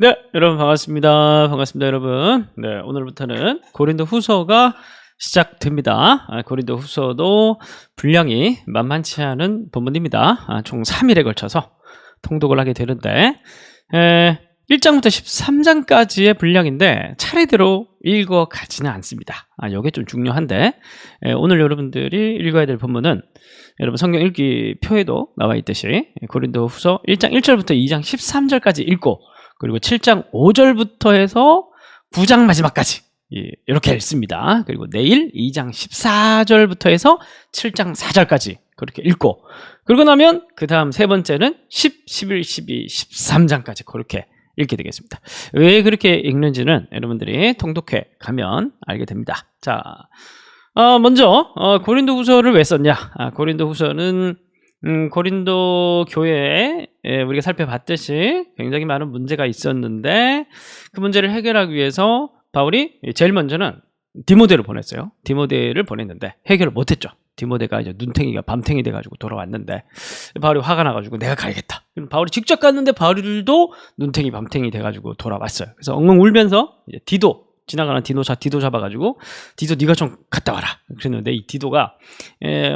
네, 여러분 반갑습니다. 반갑습니다, 여러분. 네, 오늘부터는 고린도 후서가 시작됩니다. 고린도 후서도 분량이 만만치 않은 본문입니다. 총 3일에 걸쳐서 통독을 하게 되는데 1장부터 13장까지의 분량인데 차례대로 읽어가지는 않습니다. 이게 좀 중요한데 오늘 여러분들이 읽어야 될 본문은 여러분 성경 읽기 표에도 나와 있듯이 고린도 후서 1장 1절부터 2장 13절까지 읽고 그리고 7장 5절부터 해서 9장 마지막까지 이렇게 읽습니다. 그리고 내일 2장 14절부터 해서 7장 4절까지 그렇게 읽고 그러고 나면 그 다음 세 번째는 10, 11, 12, 13장까지 그렇게 읽게 되겠습니다. 왜 그렇게 읽는지는 여러분들이 통독회 가면 알게 됩니다. 자, 먼저 고린도 후서를 왜 썼냐? 고린도 후서는 고린도 교회에 우리가 살펴봤듯이 굉장히 많은 문제가 있었는데 그 문제를 해결하기 위해서 바울이 제일 먼저는 디모데를 보냈어요. 디모데를 보냈는데 해결을 못했죠. 디모데가 이제 눈탱이가 밤탱이 돼가지고 돌아왔는데 바울이 화가 나가지고 내가 가야겠다. 바울이 직접 갔는데 바울도 눈탱이 밤탱이 돼가지고 돌아왔어요. 그래서 엉엉 울면서 이제 지나가는 디도 잡아가지고 디도 네가 좀 갔다 와라 그랬는데 이 디도가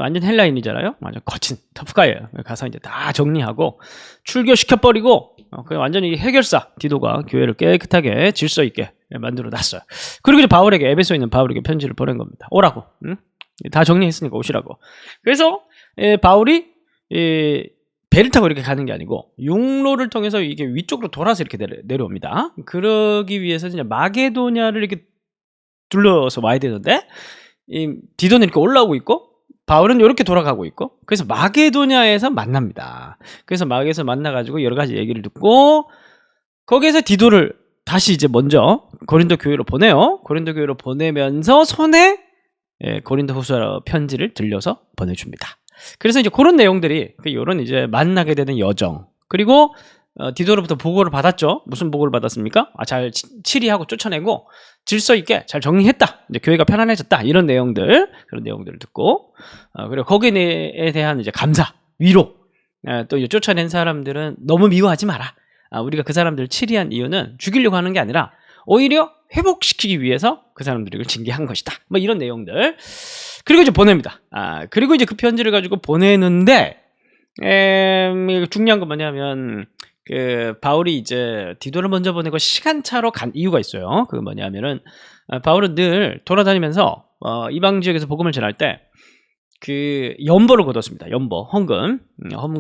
완전 헬라인이잖아요. 완전 거친 터프가예요. 가서 이제 다 정리하고 출교시켜버리고 완전히 해결사 디도가 교회를 깨끗하게 질서 있게 만들어 놨어요. 그리고 이제 바울에게 에베소에 있는 바울에게 편지를 보낸 겁니다. 오라고. 응? 다 정리했으니까 오시라고. 그래서 바울이 배를 타고 이렇게 가는 게 아니고 육로를 통해서 이게 위쪽으로 돌아서 이렇게 내려옵니다. 그러기 위해서 이제 마게도냐를 이렇게 둘러서 와야 되는데 이 디도는 이렇게 올라오고 있고 바울은 이렇게 돌아가고 있고 그래서 마게도냐에서 만납니다. 그래서 마게에서 만나가지고 여러 가지 얘기를 듣고 거기에서 디도를 다시 이제 먼저 고린도 교회로 보내요. 고린도 교회로 보내면서 손에 고린도 후서 편지를 들려서 보내줍니다. 그래서 이제 그런 내용들이 이런 이제 만나게 되는 여정 그리고 디도로부터 보고를 받았죠. 무슨 보고를 받았습니까? 잘 치리하고 쫓아내고 질서 있게 잘 정리했다. 이제 교회가 편안해졌다. 이런 내용들 그런 내용들을 듣고 그리고 거기에 대한 이제 감사, 위로 또 이제 쫓아낸 사람들은 너무 미워하지 마라. 우리가 그 사람들을 치리한 이유는 죽이려고 하는 게 아니라 오히려 회복시키기 위해서 그 사람들을 징계한 것이다. 뭐 이런 내용들. 그리고 이제 보냅니다. 그리고 이제 그 편지를 가지고 보내는데, 중요한 건 뭐냐면, 바울이 이제 디도를 먼저 보내고 시간차로 간 이유가 있어요. 그게 뭐냐면은, 바울은 늘 돌아다니면서, 이방 지역에서 복음을 전할 때, 연보를 거뒀습니다. 연보, 헌금.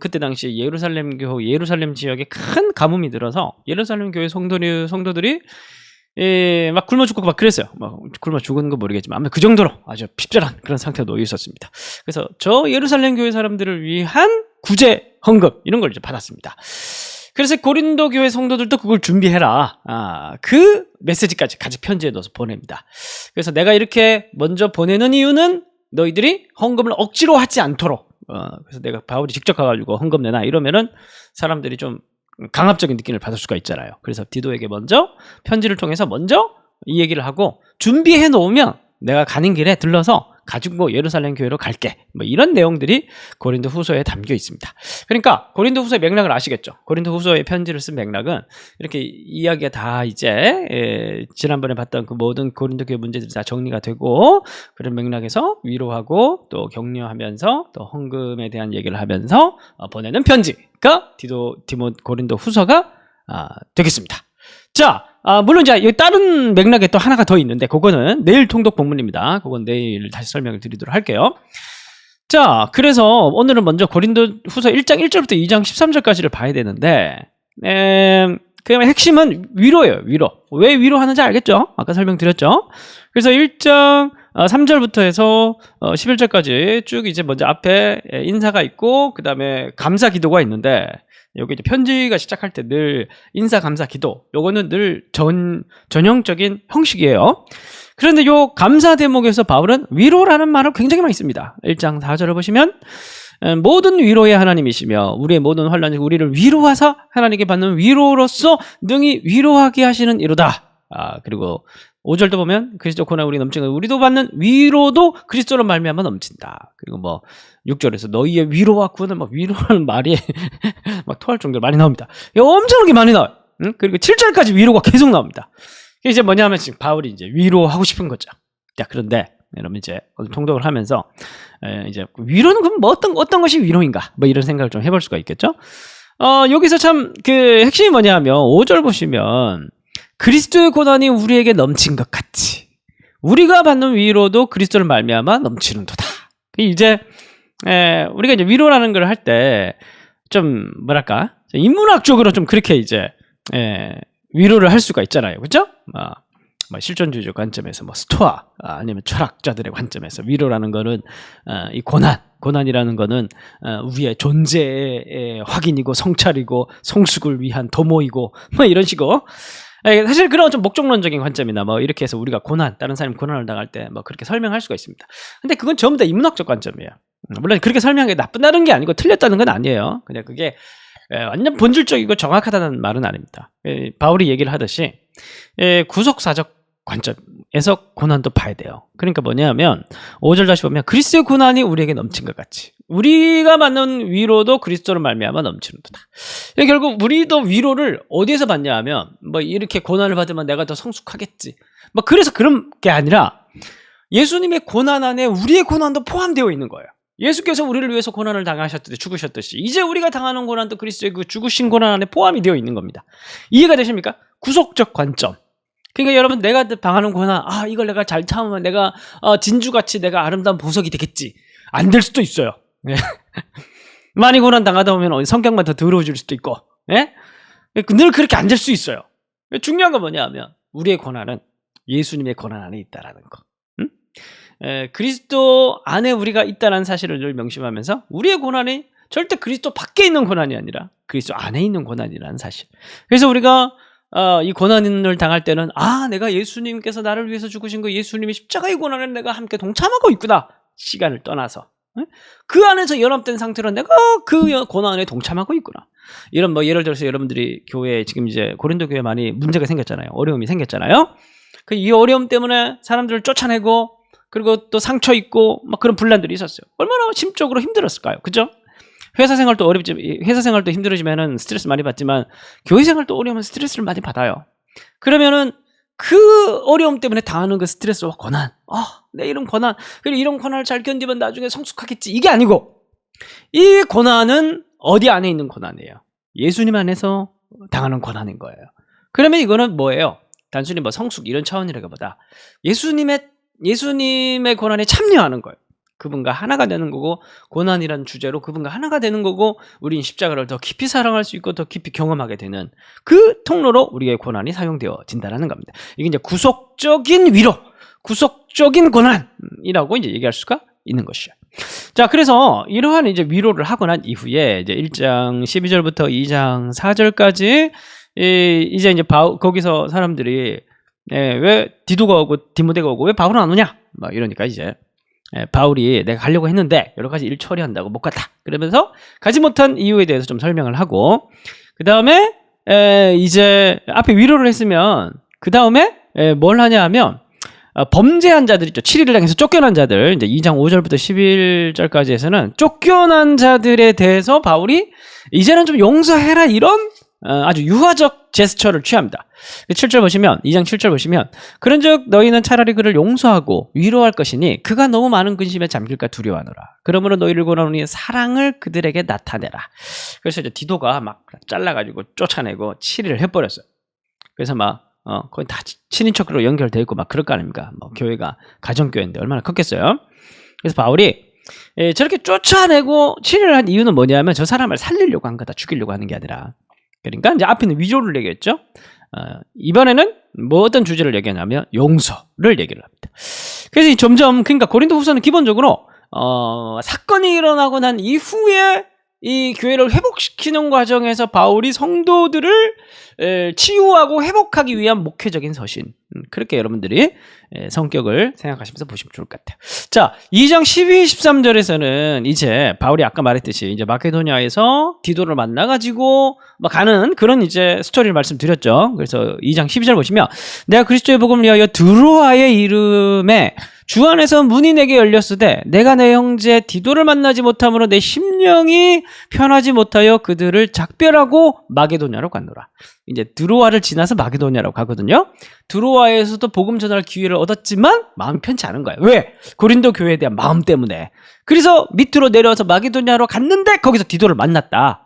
그때 당시 예루살렘 지역에 큰 가뭄이 들어서, 예루살렘 교회 성도들이 막 굶어 죽고 막 그랬어요. 굶어 죽은 거 모르겠지만 아무튼 그 정도로 아주 핍절한 그런 상태에 놓여 있었습니다. 그래서 저 예루살렘 교회 사람들을 위한 구제 헌금 이런 걸 이제 받았습니다. 그래서 고린도 교회 성도들도 그걸 준비해라. 그 메시지까지 같이 편지에 넣어서 보냅니다. 그래서 내가 이렇게 먼저 보내는 이유는 너희들이 헌금을 억지로 하지 않도록. 그래서 내가 바울이 직접 가가지고 헌금 내놔 이러면은 사람들이 좀 강압적인 느낌을 받을 수가 있잖아요. 그래서 디도에게 먼저 편지를 통해서 먼저 이 얘기를 하고 준비해 놓으면 내가 가는 길에 들러서 가지고 예루살렘 교회로 갈게. 뭐 이런 내용들이 고린도 후서에 담겨 있습니다. 그러니까 고린도 후서의 맥락을 아시겠죠? 고린도 후서의 편지를 쓴 맥락은 이렇게 이야기가 다 이제 지난번에 봤던 그 모든 고린도 교회 문제들이 다 정리가 되고 그런 맥락에서 위로하고 또 격려하면서 또 헌금에 대한 얘기를 하면서 보내는 편지가 고린도 후서가 되겠습니다. 자, 물론 이제 여기 다른 맥락에 또 하나가 더 있는데 그거는 내일 통독 본문입니다. 그건 내일 다시 설명을 드리도록 할게요. 자, 그래서 오늘은 먼저 고린도 후서 1장 1절부터 2장 13절까지를 봐야 되는데 그러면 핵심은 위로예요. 위로. 왜 위로하는지 알겠죠? 아까 설명드렸죠? 그래서 1장 3절부터 해서 11절까지 쭉 이제 먼저 앞에 인사가 있고 그 다음에 감사 기도가 있는데 여기 이제 편지가 시작할 때 늘 인사, 감사, 기도 요거는 늘 전형적인 형식이에요. 그런데 요 감사 대목에서 바울은 위로라는 말을 굉장히 많이 씁니다. 1장 4절을 보시면 모든 위로의 하나님이시며 우리의 모든 환난이 우리를 위로하사 하나님께 받는 위로로서 능히 위로하게 하시는 이로다. 그리고 5절도 보면 그리스도 고난 우리 넘치는 우리도 받는 위로도 그리스도로 말미암아 넘친다. 그리고 뭐 6절에서 너희의 위로와 구원을 막 위로하는 말이 막 토할 정도로 많이 나옵니다. 엄청나게 많이 나와요. 그리고 7절까지 위로가 계속 나옵니다. 이제 뭐냐면 지금 바울이 이제 위로하고 싶은 거죠. 자, 그런데 여러분 이제 통독을 하면서 이제 위로는 그럼 뭐 어떤 것이 위로인가? 뭐 이런 생각을 좀 해볼 수가 있겠죠. 여기서 참 그 핵심이 뭐냐면 5절 보시면 그리스도의 고난이 우리에게 넘친 것 같이 우리가 받는 위로도 그리스도를 말미암아 넘치는도다. 이제 우리가 이제 위로라는 걸 할 때 좀 뭐랄까 인문학적으로 좀 그렇게 이제 위로를 할 수가 있잖아요, 그렇죠? 뭐 실존주의적 관점에서 뭐 스토아 아니면 철학자들의 관점에서 위로라는 거는 이 고난이라는 거는 우리의 존재의 확인이고 성찰이고 성숙을 위한 도모이고 뭐 이런 식으로 사실 그런 좀 목적론적인 관점이나 뭐 이렇게 해서 우리가 다른 사람이 고난을 당할 때 뭐 그렇게 설명할 수가 있습니다. 근데 그건 전부 다 인문학적 관점이에요. 물론 그렇게 설명한 게 나쁘다는 게 아니고 틀렸다는 건 아니에요. 그냥 그게 완전 본질적이고 정확하다는 말은 아닙니다. 바울이 얘기를 하듯이 구속사적 관점에서 고난도 봐야 돼요. 그러니까 뭐냐면 5절 다시 보면 그리스도의 고난이 우리에게 넘친 것 같이 우리가 받는 위로도 그리스도를 말미암아 넘치는도다. 결국 우리도 위로를 어디에서 받냐 하면 뭐 이렇게 고난을 받으면 내가 더 성숙하겠지. 뭐 그래서 그런 게 아니라 예수님의 고난 안에 우리의 고난도 포함되어 있는 거예요. 예수께서 우리를 위해서 고난을 당하셨듯이 죽으셨듯이 이제 우리가 당하는 고난도 그리스도의 그 죽으신 고난 안에 포함이 되어 있는 겁니다. 이해가 되십니까? 구속적 관점. 그러니까 여러분 내가 당하는 고난 이걸 내가 잘 참으면 내가 진주같이 내가 아름다운 보석이 되겠지. 안 될 수도 있어요. 많이 고난 당하다 보면 성격만 더 더러워질 수도 있고 늘 그렇게 안 될 수 있어요. 중요한 건 뭐냐 하면 우리의 고난은 예수님의 고난 안에 있다라는 거. 그리스도 안에 우리가 있다는 사실을 늘 명심하면서 우리의 고난이 절대 그리스도 밖에 있는 고난이 아니라 그리스도 안에 있는 고난이라는 사실. 그래서 우리가 이 고난을 당할 때는 내가 예수님께서 나를 위해서 죽으신 거 예수님이 십자가의 고난에 내가 함께 동참하고 있구나. 시간을 떠나서 그 안에서 연합된 상태로 내가 그 고난에 동참하고 있구나. 이런 뭐 예를 들어서 여러분들이 교회에 지금 이제 고린도 교회에 많이 문제가 생겼잖아요. 어려움이 생겼잖아요. 이 어려움 때문에 사람들을 쫓아내고 그리고 또 상처 있고 막 그런 분란들이 있었어요. 얼마나 심적으로 힘들었을까요? 그죠? 회사 생활도 회사 생활도 힘들어지면은 스트레스 많이 받지만 교회 생활도 어려우면 스트레스를 많이 받아요. 그러면은 그 어려움 때문에 당하는 그 스트레스와 고난, 내 이런 고난, 그리고 이런 고난을 잘 견디면 나중에 성숙하겠지. 이게 아니고 이 고난은 어디 안에 있는 고난이에요? 예수님 안에서 당하는 고난인 거예요. 그러면 이거는 뭐예요? 단순히 뭐 성숙 이런 차원이라기보다 예수님의 고난에 참여하는 거예요. 그분과 하나가 되는 거고 고난이라는 주제로 그분과 하나가 되는 거고 우리는 십자가를 더 깊이 사랑할 수 있고 더 깊이 경험하게 되는 그 통로로 우리의 고난이 사용되어진다는 겁니다. 이게 이제 구속적인 위로, 구속적인 고난이라고 이제 얘기할 수가 있는 것이죠. 자, 그래서 이러한 이제 위로를 하고 난 이후에 이제 1장 12절부터 2장 4절까지 이제 거기서 사람들이 왜 디도가 오고 디모데가 오고 왜 바울은 안 오냐? 막 이러니까 이제 바울이 내가 가려고 했는데 여러 가지 일 처리한다고 못 갔다. 그러면서 가지 못한 이유에 대해서 좀 설명을 하고 그 다음에 이제 앞에 위로를 했으면 그 다음에 뭘 하냐 하면 범죄한 자들 있죠. 7일을 당해서 쫓겨난 자들 이제 2장 5절부터 11절까지 해서는 쫓겨난 자들에 대해서 바울이 이제는 좀 용서해라 이런 아주 유화적 제스처를 취합니다. 7절 보시면 2장 7절 보시면 그런즉 너희는 차라리 그를 용서하고 위로할 것이니 그가 너무 많은 근심에 잠길까 두려워하노라. 그러므로 너희를 권하노니 사랑을 그들에게 나타내라. 그래서 이제 디도가 막 잘라가지고 쫓아내고 7일을 해버렸어요. 그래서 막 거의 다 친인척으로 연결돼 있고 막 그럴 거 아닙니까? 뭐 교회가 가정교회인데 얼마나 컸겠어요. 그래서 바울이 저렇게 쫓아내고 7일을 한 이유는 뭐냐면 저 사람을 살리려고 한 거다. 죽이려고 하는 게 아니라. 그러니까 이제 앞에는 위로를 얘기했죠. 이번에는 뭐 어떤 주제를 얘기하냐면 용서를 얘기를 합니다. 그래서 점점 그러니까 고린도 후서는 기본적으로 사건이 일어나고 난 이후에 이 교회를 회복시키는 과정에서 바울이 성도들을 치유하고 회복하기 위한 목회적인 서신, 그렇게 여러분들이 성격을 생각하시면서 보시면 좋을 것 같아요. 자, 2장 12, 13절에서는 이제 바울이 아까 말했듯이 이제 마케도니아에서 디도를 만나가지고 가는 그런 이제 스토리를 말씀드렸죠. 그래서 2장 12절 보시면 내가 그리스도의 복음을 위하여 드로아의 이름에 주 안에서 문이 내게 열렸으되 내가 내 형제 디도를 만나지 못함으로 내 심령이 편하지 못하여 그들을 작별하고 마게도냐로 갔노라. 이제 드로아를 지나서 마게도냐라고 가거든요. 드로아에서도 복음 전할 기회를 얻었지만 마음이 편치 않은 거예요. 왜? 고린도 교회에 대한 마음 때문에. 그래서 밑으로 내려와서 마게도냐로 갔는데 거기서 디도를 만났다.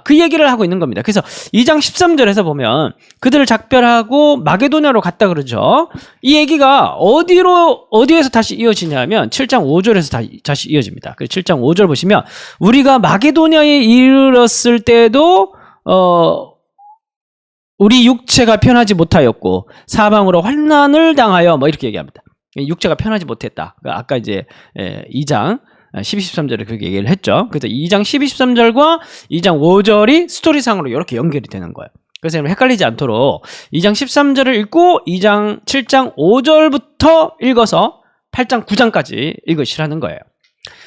그 얘기를 하고 있는 겁니다. 그래서 2장 13절에서 보면 그들을 작별하고 마게도냐로 갔다 그러죠. 이 얘기가 어디에서 다시 이어지냐면 7장 5절에서 다시 이어집니다. 그래서 7장 5절 보시면 우리가 마게도냐에 이르렀을 때도 우리 육체가 편하지 못하였고 사방으로 환난을 당하여 뭐 이렇게 얘기합니다. 육체가 편하지 못했다. 아까 이제 2장 12, 13절에 그렇게 얘기를 했죠. 그래서 2장 12, 13절과 2장 5절이 스토리상으로 이렇게 연결이 되는 거예요. 그래서 헷갈리지 않도록 2장 13절을 읽고 7장 5절부터 읽어서 8장 9장까지 읽으시라는 거예요.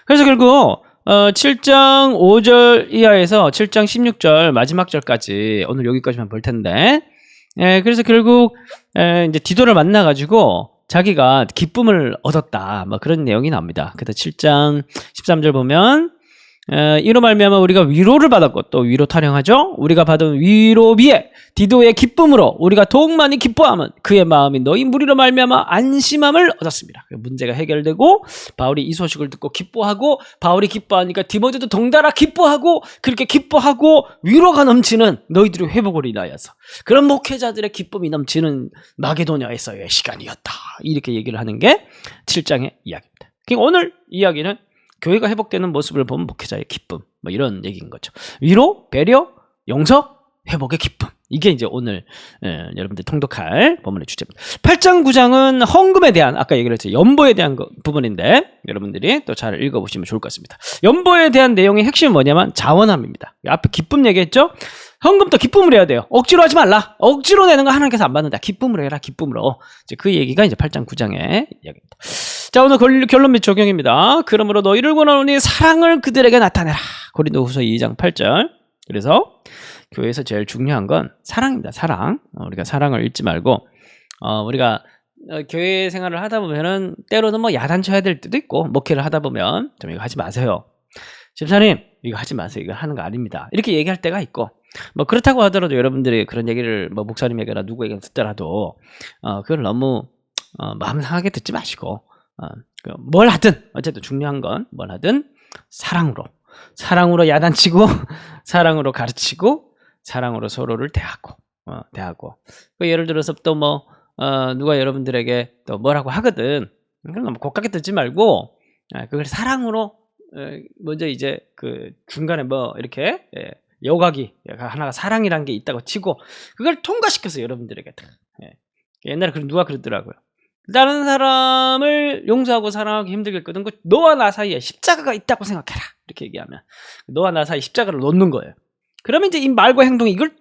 그래서 결국 7장 5절 이하에서 7장 16절 마지막 절까지 오늘 여기까지만 볼 텐데, 그래서 결국 이제 디도를 만나가지고 자기가 기쁨을 얻었다, 뭐 그런 내용이 나옵니다. 그래서 7장 13절 보면 이로 말미암아 우리가 위로를 받았고 또 위로 타령하죠. 우리가 받은 위로 위에 디도의 기쁨으로 우리가 더욱 많이 기뻐함은 그의 마음이 너희 무리로 말미암아 안심함을 얻었습니다. 문제가 해결되고 바울이 이 소식을 듣고 기뻐하고, 바울이 기뻐하니까 디모데도 덩달아 기뻐하고, 그렇게 기뻐하고 위로가 넘치는 너희들의 회복을 인하여서 그런 목회자들의 기쁨이 넘치는 마게도냐에서의 시간이었다. 이렇게 얘기를 하는 게 7장의 이야기입니다. 그러니까 오늘 이야기는 교회가 회복되는 모습을 보면 목회자의 기쁨, 뭐 이런 얘기인 거죠. 위로, 배려, 용서, 회복의 기쁨. 이게 이제 오늘 여러분들 통독할 본문의 주제입니다. 8장 9장은 헌금에 대한, 아까 얘기를 했죠, 연보에 대한 부분인데 여러분들이 또 잘 읽어보시면 좋을 것 같습니다. 연보에 대한 내용의 핵심은 뭐냐면 자원함입니다. 앞에 기쁨 얘기했죠. 헌금도 기쁨으로 해야 돼요. 억지로 하지 말라. 억지로 내는 거 하나님께서 안 받는다. 기쁨으로 해라. 기쁨으로. 이제 그 얘기가 이제 8장 9장의 이야기입니다. 자, 오늘 결론 및 적용입니다. 그러므로 너희를 권하노니 사랑을 그들에게 나타내라. 고린도후서 2장 8절. 그래서 교회에서 제일 중요한 건 사랑입니다. 사랑. 우리가 사랑을 잊지 말고, 우리가 교회 생활을 하다 보면은 때로는 뭐 야단쳐야 될 때도 있고, 목회를 하다 보면 좀 이거 하지 마세요. 집사님, 이거 하지 마세요. 이거 하는 거 아닙니다. 이렇게 얘기할 때가 있고, 뭐 그렇다고 하더라도 여러분들이 그런 얘기를 뭐 목사님에게나 누구에게 듣더라도 그걸 너무 마음 상하게 듣지 마시고, 뭘 하든 어쨌든 중요한 건 뭘 하든 사랑으로 야단치고 사랑으로 가르치고 사랑으로 서로를 대하고 예를 들어서 또 뭐 누가 여러분들에게 또 뭐라고 하거든, 그럼 너무 고깝게 듣지 말고 그걸 사랑으로 먼저 이제 그 중간에 뭐 이렇게 여각이 하나가 사랑이란 게 있다고 치고 그걸 통과시켜서 여러분들에게 옛날에 누가 그러더라고요. 다른 사람을 용서하고 사랑하기 힘들겠거든. 너와 나 사이에 십자가가 있다고 생각해라. 이렇게 얘기하면 너와 나 사이에 십자가를 놓는 거예요. 그러면 이제 이 말과 행동이 이걸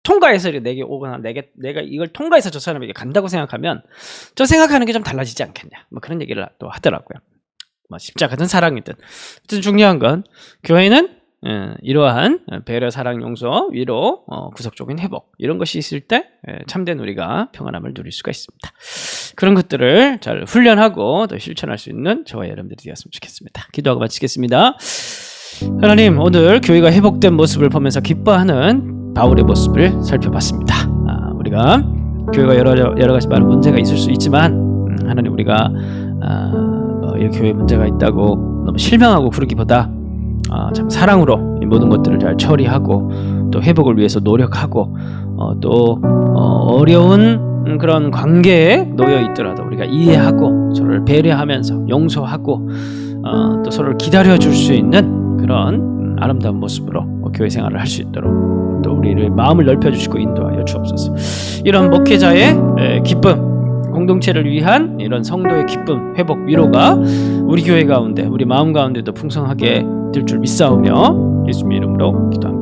통과해서 내게 오거나 내가 이걸 통과해서 저 사람에게 간다고 생각하면 저 생각하는 게 좀 달라지지 않겠냐. 뭐 그런 얘기를 또 하더라고요. 뭐 십자가든 사랑이든. 어쨌든 중요한 건 교회는 이러한 배려, 사랑, 용서, 위로, 구속적인 회복 이런 것이 있을 때 참된 우리가 평안함을 누릴 수가 있습니다. 그런 것들을 잘 훈련하고 또 실천할 수 있는 저와 여러분들이 되었으면 좋겠습니다. 기도하고 마치겠습니다. 하나님, 오늘 교회가 회복된 모습을 보면서 기뻐하는 바울의 모습을 살펴봤습니다. 우리가 교회가 여러 가지 많은 문제가 있을 수 있지만 하나님, 우리가 이 교회에 문제가 있다고 너무 실망하고 그러기보다 참 사랑으로 이 모든 것들을 잘 처리하고 또 회복을 위해서 노력하고 또 어려운 그런 관계에 놓여 있더라도 우리가 이해하고 서로를 배려하면서 용서하고 또 서로를 기다려줄 수 있는 그런 아름다운 모습으로 교회 생활을 할 수 있도록 또 우리를 마음을 넓혀주시고 인도하여 주옵소서. 이런 목회자의 기쁨, 공동체를 위한 이런 성도의 기쁨, 회복, 위로가 우리 교회 가운데, 우리 마음 가운데도 풍성하게 될 줄 믿사오며 예수님의 이름으로 기도합니다.